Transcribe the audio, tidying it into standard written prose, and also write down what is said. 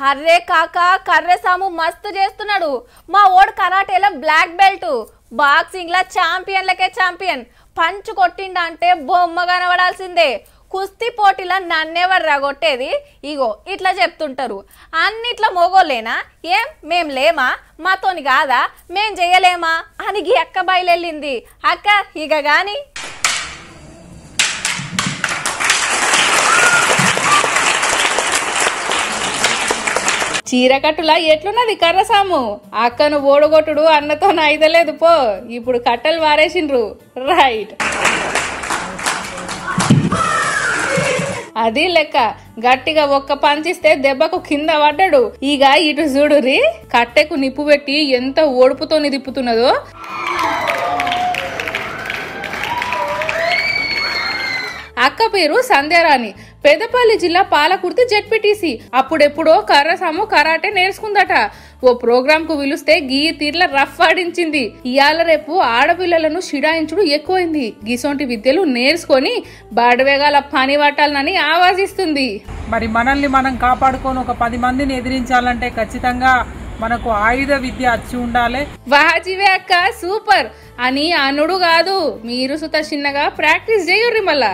Array కాకా కర్రే సాము మస్తు చేస్తున్నాడు. మా ఓడ్ కరాటేలో బ్లాక్ బెల్ట్, బాక్సింగ్ లా ఛాంపియన్లకే ఛాంపియన్. పంచు కొట్టిండంటే బొమ్మ కనబడాల్సిందే. కుస్తీ పోటీలా నన్నెవరు రాగొట్టేది? ఇగో ఇట్లా చెప్తుంటారు. అన్నిట్లా మోగోలేనా? ఏం మేం లేమా? మాతోని కాదా? మేం చెయ్యలేమా అని అక్క బయలెళ్ళింది. అక్క ఇక గాని చీరకట్టులా ఎట్లున్నది కర్రసాము? అక్కను ఓడగొట్టుడు అన్నతో ఐదలేదు పో. ఇప్పుడు కట్టలు వారేసిండ్రు. రైట్, అది లెక్క. గట్టిగా ఒక్క పంచిస్తే దెబ్బకు కింద పడ్డాడు. ఇక ఇటు చూడురి, కట్టెకు నిప్పు పెట్టి ఎంత ఓడుపుతోని తిప్పుతున్నదో. అక్క పేరు సంధ్యారాణి, పెద్దపల్లి జిల్లా పాలకుర్తి జెడ్పీటీసీ. అప్పుడెప్పుడో కర్రసాము కరాటే నేర్చుకుందట. ఓ ప్రోగ్రామ్ కు పిలిస్తే గీ తీర్ల రఫ్ ఆడించింది. ఇయాల రేపు ఆడపిల్లలను షిడాయించుడు ఎక్కువైంది. గిసొంటి విద్యలు నేర్చుకొని బాడవేగాల పని పట్టాలని ఆవాజిస్తుంది. మరి మనల్ని మనం కాపాడుకొని ఒక 10 మందిని ఎదిరించాలంటే ఖచ్చితంగా మనకు ఆయుధ విద్య వచ్చి ఉండాలి. వాజివే అక్క సూపర్ అని అనుడు కాదు, మీరు సుత చిన్నగా ప్రాక్టీస్ చేయుర్రి మళ్ళా.